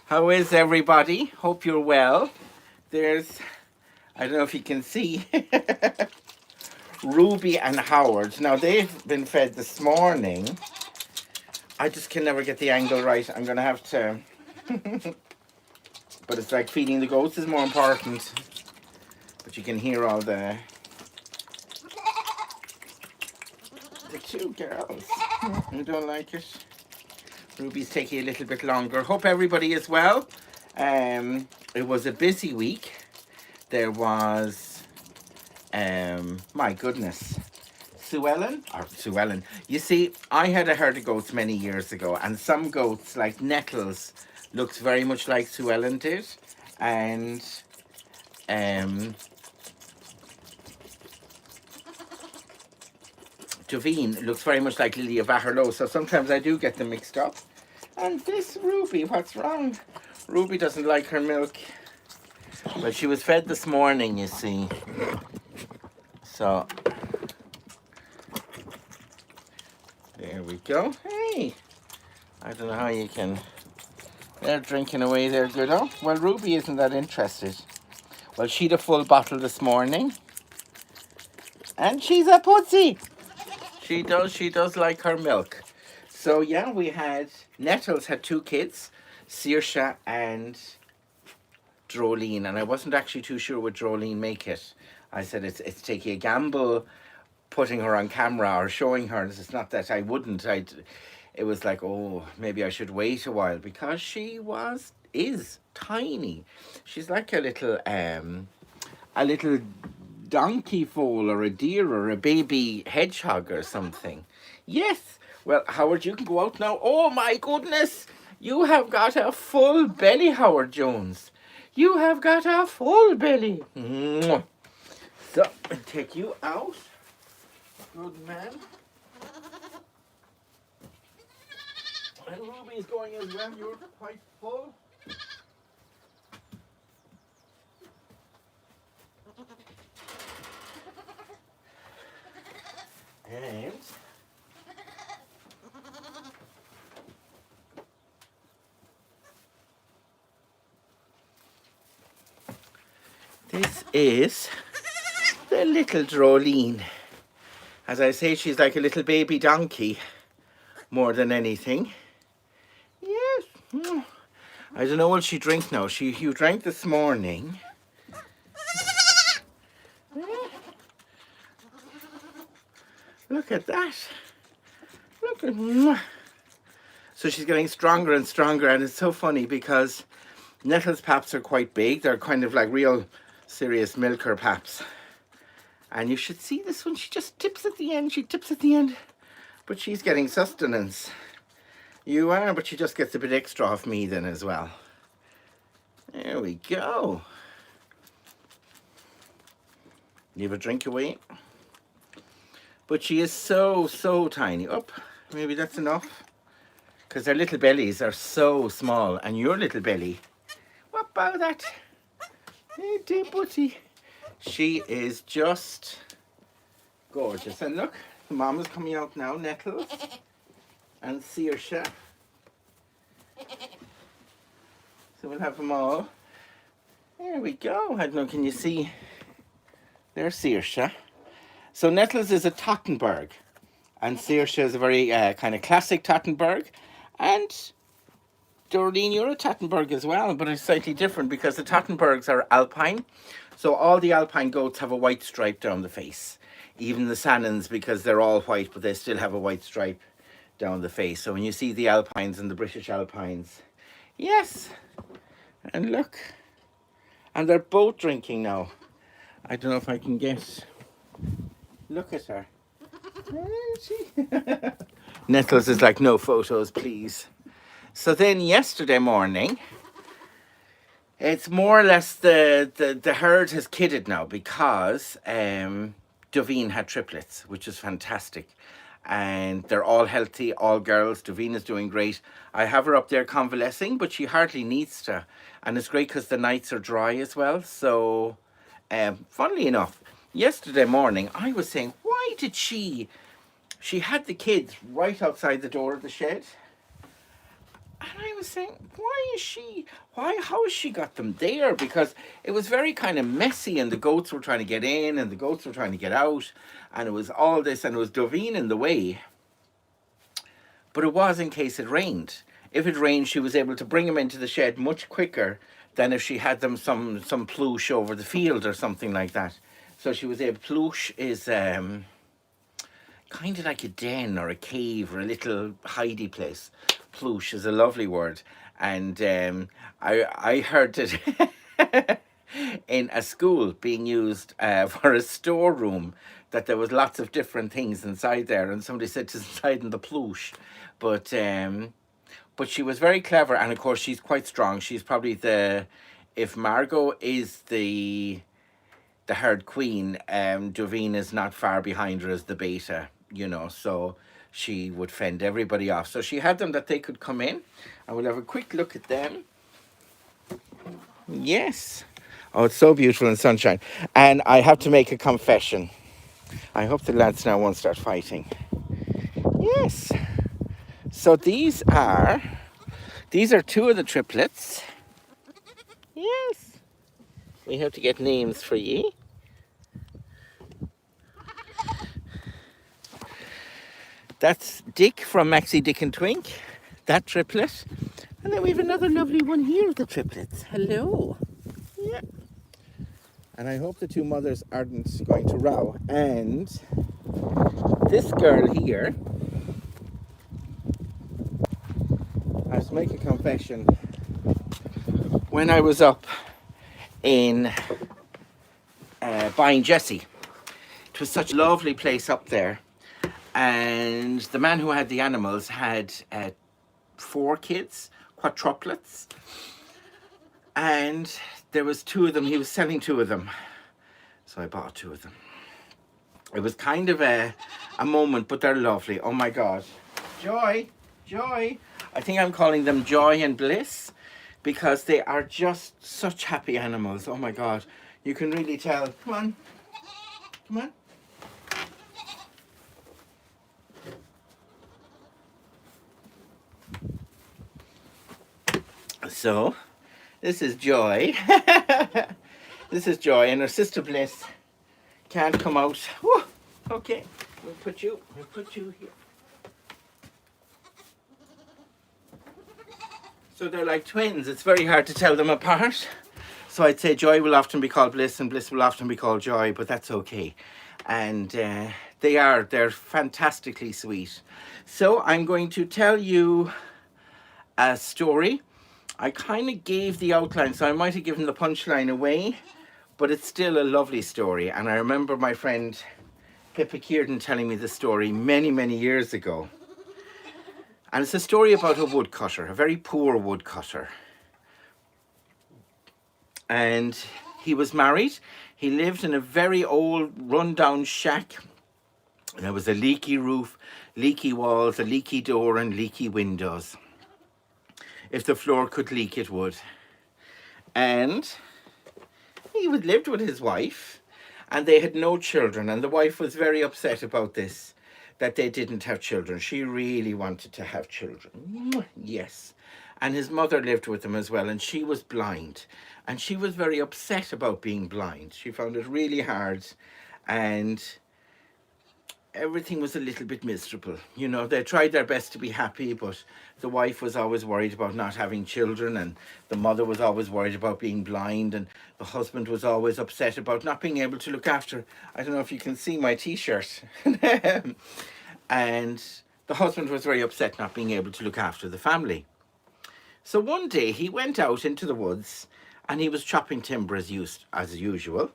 How is everybody? Hope you're well. There's, I don't know if you can see, Ruby and Howard. Now they've been fed this morning. I just can never get the angle right. I'm going to have to, but it's like feeding the goats is more important. But you can hear all the two girls. You don't like it? Ruby's taking a little bit longer. Hope everybody is well. It was a busy week. There was, my goodness, Sue Ellen. You see, I had a herd of goats many years ago, and some goats, like Nettles, looks very much like Sue Ellen did, and Jovine looks very much like Lilia Vaherlo, so sometimes I do get them mixed up. And this Ruby, what's wrong? Ruby doesn't like her milk. Well, she was fed this morning, you see. So, there we go. Hey, I don't know how you can... They're drinking away there, good. Oh, well, Ruby isn't that interested. Well, she'd a full bottle this morning. And she's a pussy. She does like her milk. So, yeah, we had... Nettles had two kids, Saoirse and Drolene. And I wasn't actually too sure would Drolene make it. I said it's taking a gamble putting her on camera or showing her. It's not that I wouldn't. It was like, oh, maybe I should wait a while because she is tiny. She's like a little donkey foal or a deer or a baby hedgehog or something. Yes. Well, Howard, you can go out now. Oh my goodness. You have got a full belly, Howard Jones. You have got a full belly. Mwah. So, I'll take you out. Good man. And Ruby's going as well. You're quite full. And this is the little Drolene. As I say, she's like a little baby donkey more than anything. Yes. I don't know what she drinks now. You drank this morning. Look at that. Look at... So she's getting stronger and stronger, and it's so funny because Nettles paps are quite big. They're kind of like real serious milker paps. And you should see this one. She just tips at the end. She tips at the end. But she's getting sustenance. You are, but she just gets a bit extra off me then as well. There we go. Leave a drink away. But she is so tiny. Up, maybe that's enough. Because their little bellies are so small. And your little belly, what about that? Hey, dear butty. She is just gorgeous. And look, the mom is coming out now, Nettles and Saoirse. So we'll have them all. There we go. I don't know, can you see? There's Saoirse. So Nettles is a Tottenberg. And Saoirse is a very kind of classic Tottenberg. And Doreen, you're a Tottenberg as well, but it's slightly different because the Tottenbergs are alpine. So all the alpine goats have a white stripe down the face. Even the Sannons, because they're all white, but they still have a white stripe down the face. So when you see the alpines and the British alpines, yes. And look. And they're both drinking now. I don't know if I can get... Look at her. Nettles is like, no photos, please. So then yesterday morning, it's more or less the herd has kidded now because Dovine had triplets, which is fantastic. And they're all healthy, all girls. Dovine is doing great. I have her up there convalescing, but she hardly needs to. And it's great because the nights are dry as well. So, funnily enough, yesterday morning, I was saying, why did she had the kids right outside the door of the shed. And I was saying, how has she got them there? Because it was very kind of messy, and the goats were trying to get in and the goats were trying to get out, and it was all this, and it was Dovine in the way. But it was in case it rained. If it rained, she was able to bring them into the shed much quicker than if she had them some plush over the field or something like that. So she was able, plush is kind of like a den or a cave or a little hidey place. Plush is a lovely word. And I heard it in a school being used for a storeroom, that there was lots of different things inside there, and somebody said it's inside in the plush. But she was very clever, and of course she's quite strong. She's probably if Margot is the herd queen, Dovine is not far behind her as the beta, so she would fend everybody off. So she had them that they could come in, and we'll have a quick look at them. Yes. Oh, it's so beautiful in sunshine. And I have to make a confession. I hope the lads now won't start fighting. Yes. So these are two of the triplets. Yes. We have to get names for ye. That's Dick from Maxie, Dick and Twink. That triplet. And then we have another lovely one here of the triplets. Hello. Yeah. And I hope the two mothers aren't going to row. And this girl here, I have to make a confession. When I was up in buying Jessie, it was such a lovely place up there. And the man who had the animals had 4 kids, quadruplets. And there was 2 of them. He was selling 2 of them. So I bought 2 of them. It was kind of a moment, but they're lovely. Oh my God. Joy. I think I'm calling them Joy and Bliss, because they are just such happy animals. Oh my God. You can really tell. Come on. So, this is Joy. This is Joy, and her sister Bliss can't come out. Whew. Okay, we'll put you here. So they're like twins. It's very hard to tell them apart. So I'd say Joy will often be called Bliss and Bliss will often be called Joy, but that's okay. And they're fantastically sweet. So I'm going to tell you a story. I kind of gave the outline, so I might have given the punchline away, but it's still a lovely story. And I remember my friend Pippa Kearden telling me the story many, many years ago. And it's a story about a woodcutter, a very poor woodcutter. And he was married. He lived in a very old, run-down shack. There was a leaky roof, leaky walls, a leaky door, and leaky windows. If the floor could leak, it would. And he lived with his wife, and they had no children. And the wife was very upset about this, that they didn't have children. She really wanted to have children. Yes. And his mother lived with them as well, and she was blind. And she was very upset about being blind. She found it really hard, and everything was a little bit miserable. They tried their best to be happy, but the wife was always worried about not having children, and the mother was always worried about being blind, and the husband was always upset about not being able to look after. I don't know if you can see my t-shirt. And the husband was very upset not being able to look after the family. So one day he went out into the woods and he was chopping timber as usual.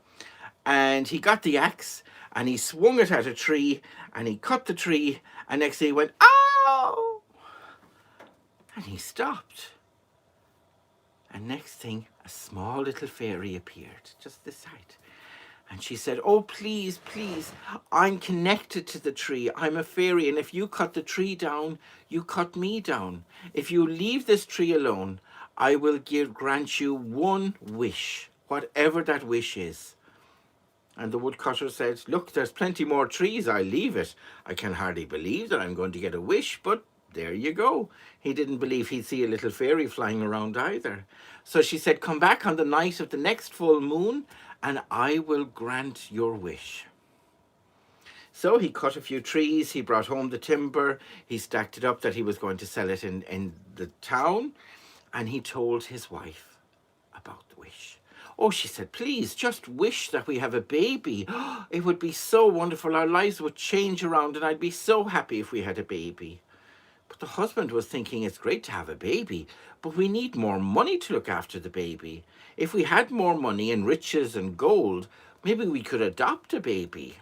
And he got the axe and he swung it at a tree and he cut the tree, and next day he went, "Ow!" And he stopped. And next thing, a small little fairy appeared, just this height. And she said, "Oh, please, I'm connected to the tree. I'm a fairy, and if you cut the tree down, you cut me down. If you leave this tree alone, I will grant you one wish, whatever that wish is." And the woodcutter said, "Look, there's plenty more trees. I'll leave it. I can hardly believe that I'm going to get a wish, but there you go. He didn't believe he'd see a little fairy flying around either. So she said, come back on the night of the next full moon and I will grant your wish. So he cut a few trees, he brought home the timber, he stacked it up that he was going to sell it in the town, and he told his wife about the wish. Oh, she said, please just wish that we have a baby. It would be so wonderful. Our lives would change around and I'd be so happy if we had a baby. But the husband was thinking, it's great to have a baby, but we need more money to look after the baby. If we had more money and riches and gold, maybe we could adopt a baby.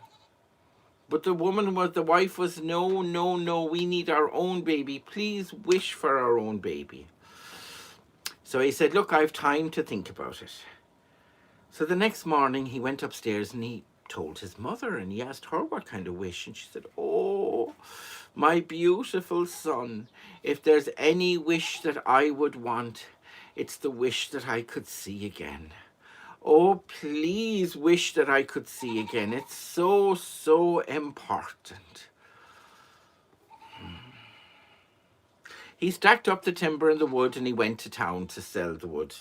But the wife was, no, no, no, we need our own baby. Please wish for our own baby. So he said, look, I've time to think about it. So the next morning he went upstairs and he told his mother and he asked her what kind of wish. And she said, oh, my beautiful son, if there's any wish that I would want, it's the wish that I could see again. Oh, please wish that I could see again. It's so, so important. He stacked up the timber and the wood and he went to town to sell the wood.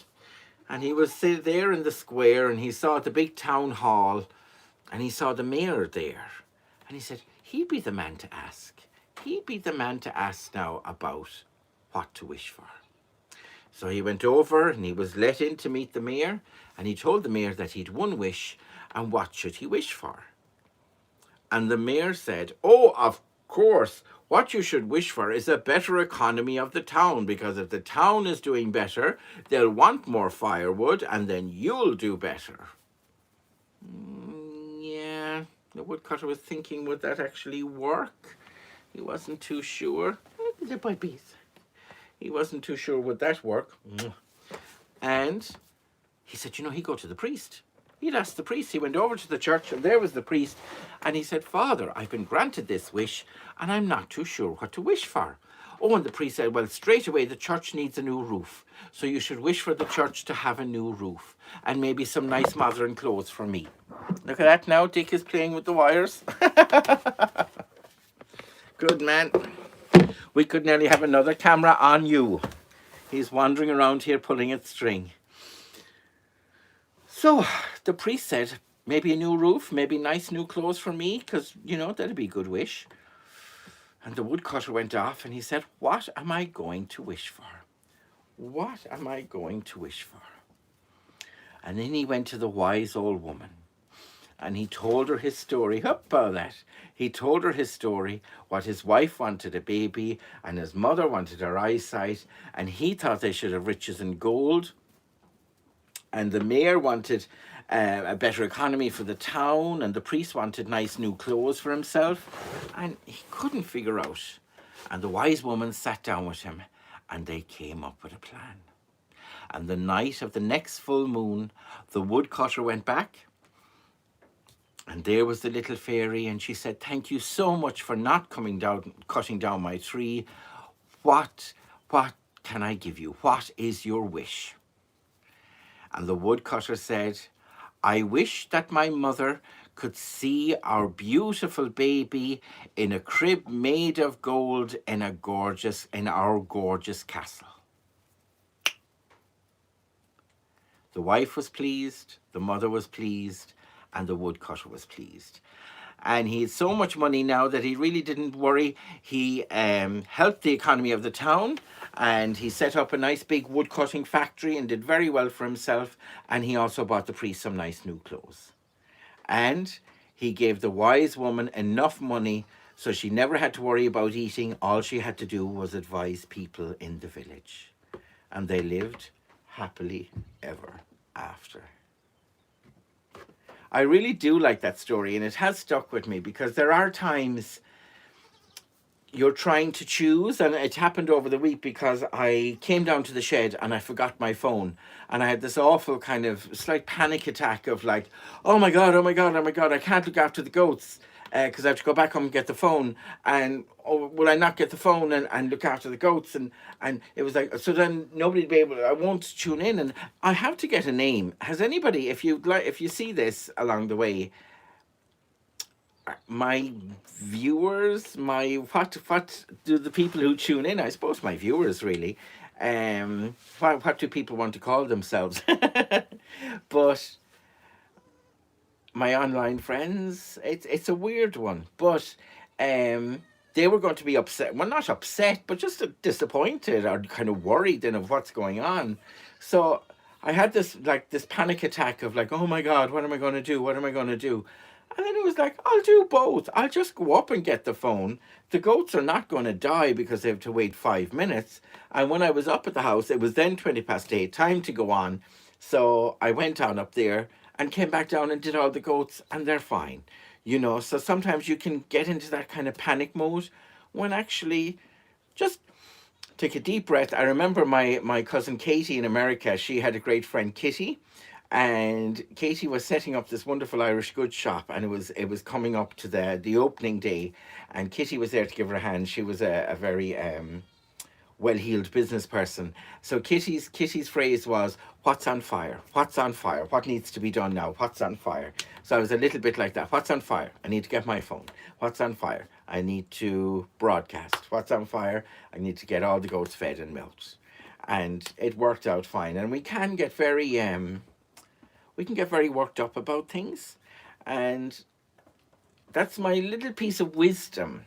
And he was there in the square and he saw the big town hall and he saw the mayor there. And he said, he'd be the man to ask. He'd be the man to ask now about what to wish for. So he went over and he was let in to meet the mayor and he told the mayor that he'd one wish and what should he wish for. And the mayor said, oh, of course, what you should wish for is a better economy of the town, because if the town is doing better, they'll want more firewood and then you'll do better. Yeah, the woodcutter was thinking, would that actually work? He wasn't too sure. The puppies. He wasn't too sure would that work. And he said, he'd go to the priest. He'd asked the priest. He went over to the church and there was the priest. And he said, Father, I've been granted this wish and I'm not too sure what to wish for. Oh, and the priest said, well, straight away the church needs a new roof. So you should wish for the church to have a new roof and maybe some nice modern clothes for me. Look at that now. Dick is playing with the wires. Good man. We could nearly have another camera on you. He's wandering around here pulling at string. So the priest said, maybe a new roof, maybe nice new clothes for me, because, that'd be a good wish. And the woodcutter went off and he said, what am I going to wish for? What am I going to wish for? And then he went to the wise old woman and he told her his story. He told her his story, what his wife wanted a baby and his mother wanted her eyesight, and he thought they should have riches and gold. And the mayor wanted a better economy for the town, and the priest wanted nice new clothes for himself, and he couldn't figure out. And the wise woman sat down with him, and they came up with a plan. And the night of the next full moon, the woodcutter went back, and there was the little fairy, and she said, thank you so much for not cutting down my tree. What can I give you? What is your wish? And the woodcutter said, I wish that my mother could see our beautiful baby in a crib made of gold in our gorgeous castle. The wife was pleased, the mother was pleased, and the woodcutter was pleased. And he had so much money now that he really didn't worry. He helped the economy of the town, and he set up a nice big wood cutting factory and did very well for himself. And he also bought the priest some nice new clothes. And he gave the wise woman enough money so she never had to worry about eating. All she had to do was advise people in the village. And they lived happily ever after. I really do like that story, and it has stuck with me because there are times you're trying to choose, and it happened over the week because I came down to the shed and I forgot my phone, and I had this awful kind of slight panic attack of like, oh my God, I can't look after the goats because I have to go back home and get the phone, and will I not get the phone and look after the goats, and it was like, so then nobody'd be able, I won't tune in, and I have to get a name. Has anybody, if you see this along the way, my viewers, my what do the people who tune in? I suppose my viewers really. What do people want to call themselves? But my online friends, it's a weird one. But um, they were going to be upset. Well, not upset, but just disappointed or kind of worried then of what's going on. So I had this panic attack of like, oh my god, what am I going to do? What am I going to do? And then it was like, I'll do both. I'll just go up and get the phone. The goats are not going to die because they have to wait 5 minutes. And when I was up at the house, it was then 20 past 8, time to go on. So I went on up there and came back down and did all the goats, and they're fine. So sometimes you can get into that kind of panic mode when actually just take a deep breath. I remember my cousin Katie in America, she had a great friend Kitty, and Katie was setting up this wonderful Irish goods shop, and it was coming up to the opening day, and Kitty was there to give her a hand. She was a very well-heeled business person. So Kitty's phrase was, "What's on fire? What's on fire? What needs to be done now? What's on fire?" So I was a little bit like that. What's on fire? I need to get my phone. What's on fire? I need to broadcast. What's on fire? I need to get all the goats fed and milked. And it worked out fine. And we can get very worked up about things. And that's my little piece of wisdom.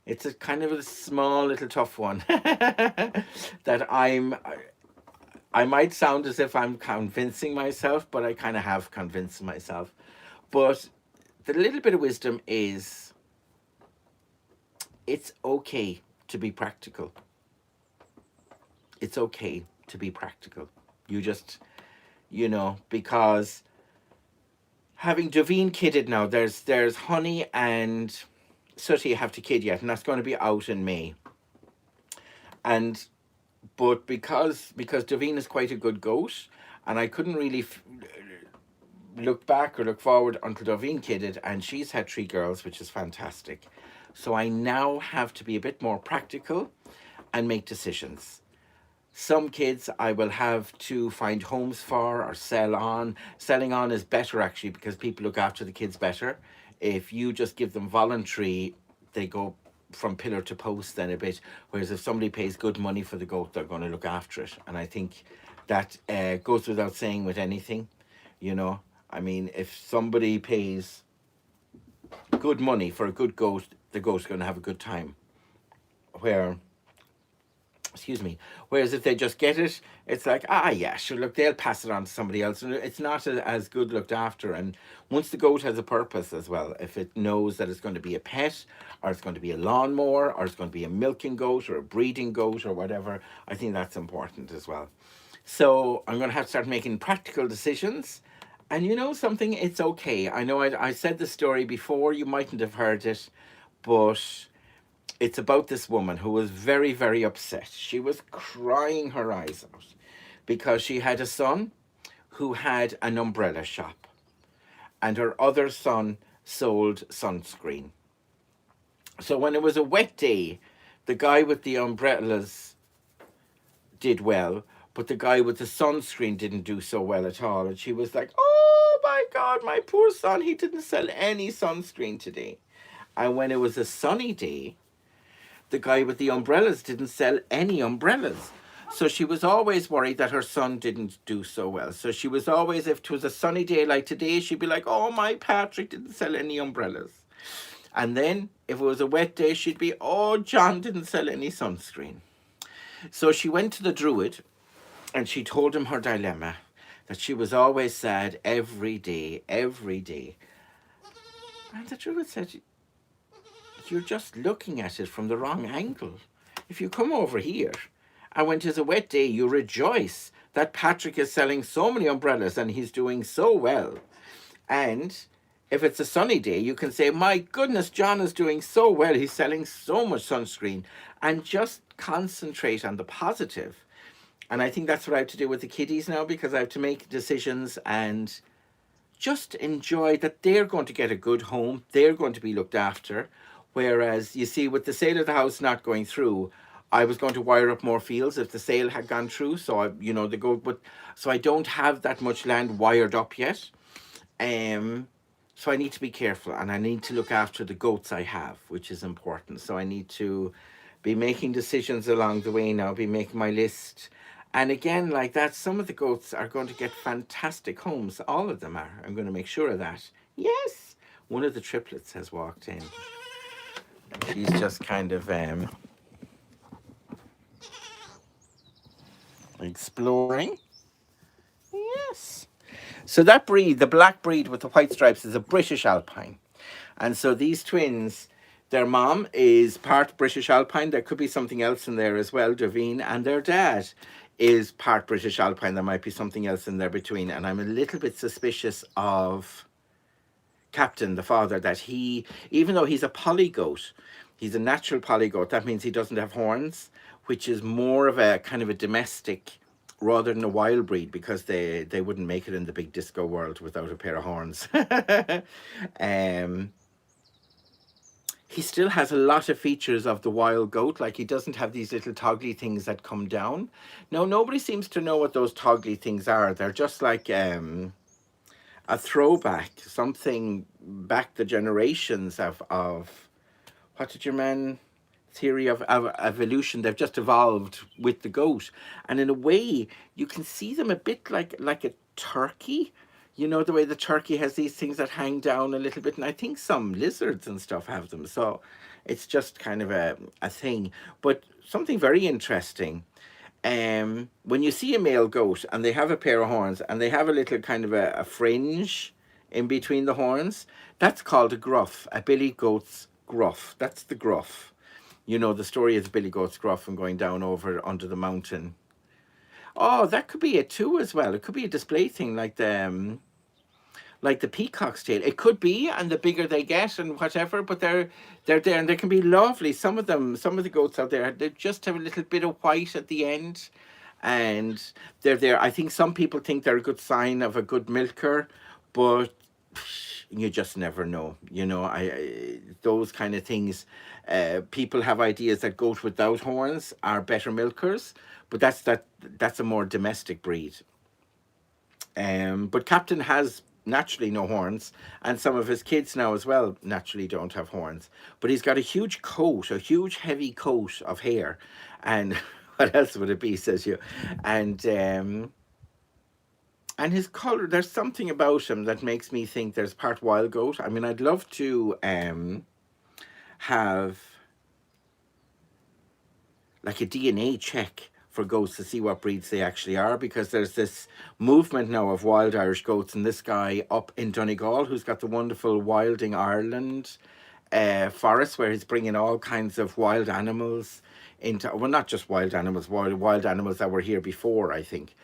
It's a kind of a small little tough one that I might sound as if I'm convincing myself, but I kind of have convinced myself. But the little bit of wisdom is it's okay to be practical. It's okay to be practical. You just, because having Davine kidded now, there's Honey and Sooty have to kid yet, and that's going to be out in May. And but because Davine is quite a good goat, and I couldn't really look back or look forward until Davine kidded, and she's had 3 girls, which is fantastic. So I now have to be a bit more practical and make decisions. Some kids I will have to find homes for or sell on. Selling on is better actually because people look after the kids better. If you just give them voluntary, they go from pillar to post then a bit. Whereas if somebody pays good money for the goat, they're going to look after it. And I think that goes without saying with anything, you know. I mean, if somebody pays good money for a good goat, the goat's going to have a good time. Where excuse me. Whereas if they just get it, it's like, yeah, sure, look, they'll pass it on to somebody else. And it's not as good looked after. And once the goat has a purpose as well, if it knows that it's going to be a pet, or it's going to be a lawnmower, or it's going to be a milking goat, or a breeding goat, or whatever, I think that's important as well. So I'm going to have to start making practical decisions. And you know something? It's okay. I know I said the story before, you mightn't have heard it, but it's about this woman who was very, very upset. She was crying her eyes out because she had a son who had an umbrella shop, and her other son sold sunscreen. So when it was a wet day, the guy with the umbrellas did well, but the guy with the sunscreen didn't do so well at all. And she was like, "Oh my God, my poor son, he didn't sell any sunscreen today." And when it was a sunny day, the guy with the umbrellas didn't sell any umbrellas. So she was always worried that her son didn't do so well. So she was always, if it was a sunny day like today, she'd be like, "Oh, my Patrick didn't sell any umbrellas." And then if it was a wet day, she'd be, "Oh, John didn't sell any sunscreen." So she went to the Druid and she told him her dilemma, that she was always sad every day, every day. And the Druid said, "You're just looking at it from the wrong angle. If you come over here, and when 'tis a wet day, you rejoice that Patrick is selling so many umbrellas and he's doing so well. And if it's a sunny day, you can say, 'My goodness, John is doing so well. He's selling so much sunscreen.' And just concentrate on the positive." And I think that's what I have to do with the kiddies now, because I have to make decisions and just enjoy that they're going to get a good home. They're going to be looked after. Whereas, you see, with the sale of the house not going through, I was going to wire up more fields if the sale had gone through. So so I don't have that much land wired up yet. Um, So I need to be careful, and I need to look after the goats I have, which is important. So I need to be making decisions along the way now, be making my list. And again, like that, some of the goats are going to get fantastic homes. All of them are. I'm going to make sure of that. Yes, one of the triplets has walked in. She's just kind of exploring. Yes. So that breed, the black breed with the white stripes, is a British Alpine. And so these twins, their mom is part British Alpine. There could be something else in there as well, Davine. And their dad is part British Alpine. There might be something else in there between. And I'm a little bit suspicious of Captain, the father, that he, even though he's a polygoat, he's a natural polygoat, that means he doesn't have horns, which is more of a kind of a domestic rather than a wild breed, because they wouldn't make it in the big disco world without a pair of horns. He still has a lot of features of the wild goat, like he doesn't have these little toggly things that come down. No, nobody seems to know what those toggly things are. They're just like a throwback, something back the generations of what did your man theory of evolution, they've just evolved with the goat. And in a way you can see them a bit like a turkey, you know, the way the turkey has these things that hang down a little bit, and I think some lizards and stuff have them. So it's just kind of a thing, but something very interesting. When you see a male goat and they have a pair of horns and they have a little kind of a fringe in between the horns, that's called a gruff, a billy goat's gruff. That's the gruff. You know, the story is Billy Goat's gruff and going down over under the mountain. Oh, that could be it too as well. It could be a display thing like the peacock's tail. It could be, and the bigger they get and whatever, but they're there and they can be lovely. Some of them, some of the goats out there, they just have a little bit of white at the end, and they're there. I think some people think they're a good sign of a good milker, but you just never know. You know, I those kind of things. People have ideas that goats without horns are better milkers, but that's a more domestic breed. But Captain has naturally no horns, and some of his kids now as well naturally don't have horns. But he's got a huge coat, a huge heavy coat of hair, and what else would it be? Says you, and his color. There's something about him that makes me think there's part wild goat. I mean, I'd love to have like a DNA check for goats to see what breeds they actually are, because there's this movement now of wild Irish goats, and this guy up in Donegal who's got the wonderful Wilding Ireland forest, where he's bringing all kinds of wild animals into, well, not just wild animals, wild animals that were here before, I think,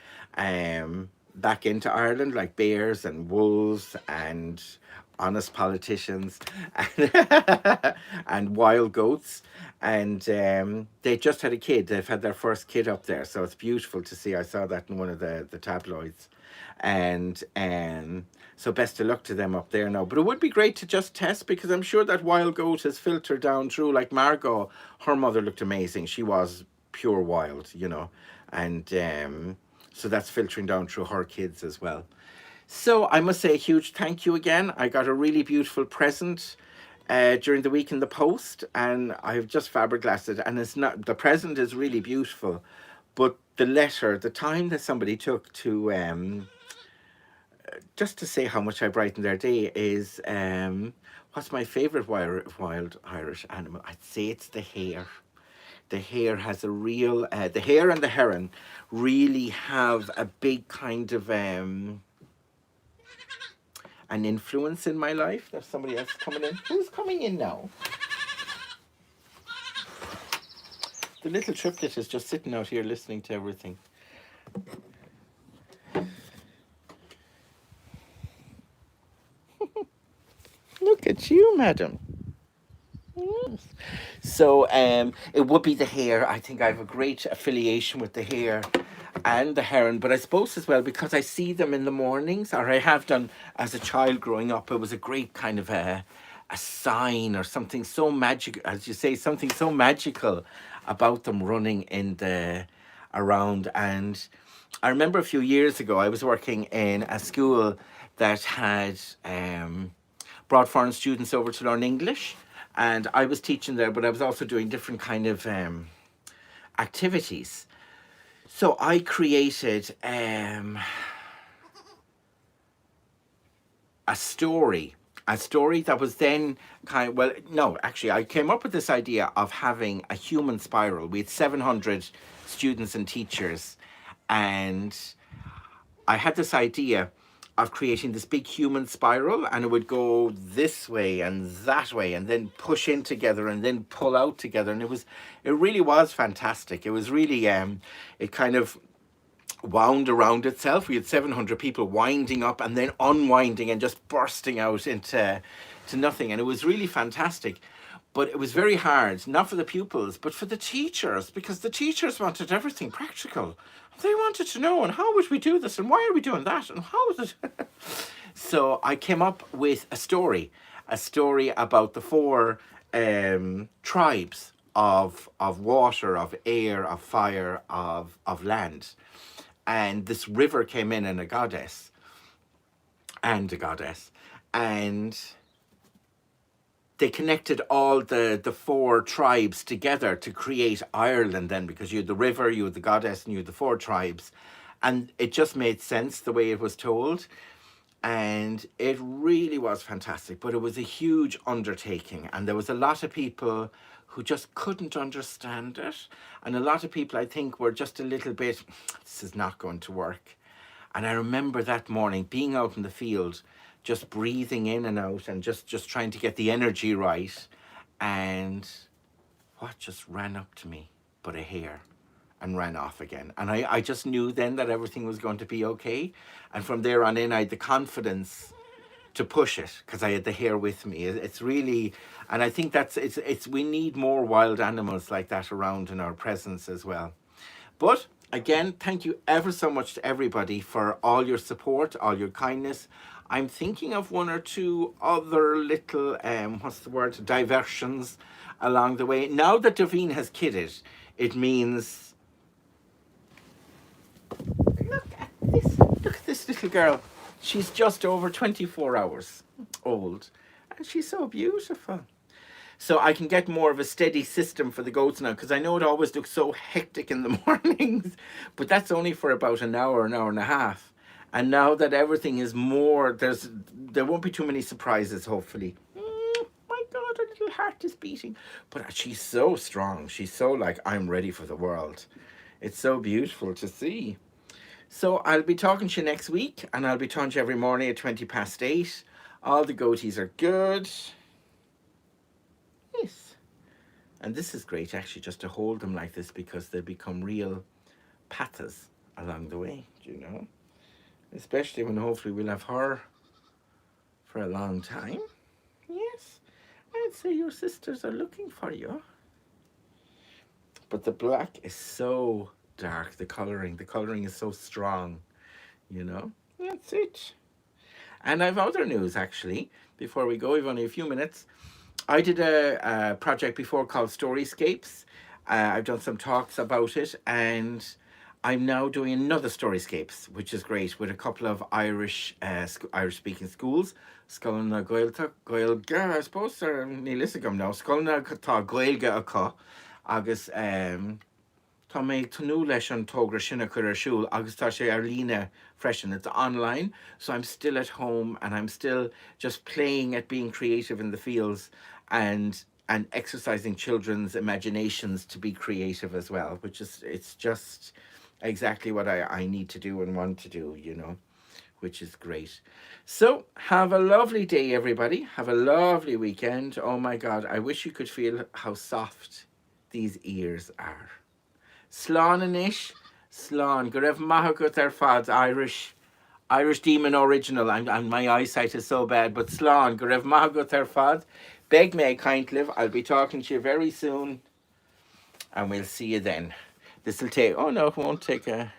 back into Ireland, like bears and wolves and honest politicians and, and wild goats. And they just had a kid. They've had their first kid up there, so it's beautiful to see. I saw that in one of the tabloids, and so best of luck to them up there now. But it would be great to just test, because I'm sure that wild goat has filtered down through. Like Margot, her mother looked amazing. She was pure wild, you know, and so that's filtering down through her kids as well. So I must say a huge thank you again. I got a really beautiful present during the week in the post, and I've just fiberglassed it, and it's not, the present is really beautiful, but the letter, the time that somebody took to just to say how much I brightened their day is what's my favorite wild Irish animal? I'd say it's the hare. The hare has a real the hare and the heron really have a big kind of an influence in my life. There's somebody else coming in. Who's coming in now? The little triplet is just sitting out here listening to everything. Look at you, madam. Yes. So it would be the hare. I think I have a great affiliation with the hare and the heron, but I suppose as well because I see them in the mornings, or I have done as a child growing up. It was a great kind of a sign or something so magical, as you say, something so magical about them running in the around. And I remember a few years ago I was working in a school that had brought foreign students over to learn English, and I was teaching there, but I was also doing different kind of activities. So I created a story that was then I came up with this idea of having a human spiral. We had 700 students and teachers, and I had this idea of creating this big human spiral, and it would go this way and that way and then push in together and then pull out together, and it really was fantastic. It was really it kind of wound around itself. We had 700 people winding up and then unwinding and just bursting out into nothing, and it was really fantastic. But it was very hard, not for the pupils, but for the teachers, because the teachers wanted everything practical. They wanted to know, and how would we do this, and why are we doing that, and how is it? So I came up with a story about the 4 tribes of water, of air, of fire, of land. And this river came in, and a goddess, and they connected all the 4 tribes together to create Ireland then, because you had the river, you had the goddess, and you had the 4 tribes. And it just made sense the way it was told. And it really was fantastic, but it was a huge undertaking. And there was a lot of people who just couldn't understand it. And a lot of people, I think, were just a little bit, this is not going to work. And I remember that morning being out in the field, just breathing in and out and just trying to get the energy right. And what just ran up to me but a hair and ran off again. And I just knew then that everything was going to be okay. And from there on in, I had the confidence to push it because I had the hair with me. It's really, and I think it's we need more wild animals like that around in our presence as well. But again, thank you ever so much to everybody for all your support, all your kindness. I'm thinking of 1 or 2 other little, diversions along the way. Now that Davine has kidded, it means, look at this little girl. She's just over 24 hours old, and she's so beautiful. So I can get more of a steady system for the goats now, because I know it always looks so hectic in the mornings, but that's only for about an hour and a half. And now that everything is more, there won't be too many surprises, hopefully. My God, her little heart is beating. But she's so strong. She's so like, I'm ready for the world. It's so beautiful to see. So I'll be talking to you next week, and I'll be talking to you every morning at 8:20. All the goatees are good. Yes. And this is great, actually, just to hold them like this, because they become real patas along the way, do you know? Especially when hopefully we'll have her for a long time. Yes. I'd say your sisters are looking for you. But the black is so dark, the coloring is so strong, you know. That's it. And I've other news, actually, before we go. We've only a few minutes. I did a project before called Storyscapes. I've done some talks about it, and I'm now doing another Storyscapes, which is great, with a couple of Irish speaking schools. Scoil na Gaeilge, I suppose, or ní lisagam now. Scoil na tá Gaeilge acu, agus tá mé tanú leis an tógra sinna chuir ar siúl, agus tá sé ar líne freisin. It's online, so I'm still at home, and I'm still just playing at being creative in the fields and exercising children's imaginations to be creative as well, it's just exactly what I need to do and want to do, you know, which is great. So have a lovely day, everybody. Have a lovely weekend. Oh my God, I wish you could feel how soft these ears are. Slán anish, slán. Go raibh maith agat ar fad, Irish Demon Original, and my eyesight is so bad, but slán, go raibh maith agat ar fad. Beg me, Kindlive. I'll be talking to you very soon, and we'll see you then. This will take, oh no, it won't take a...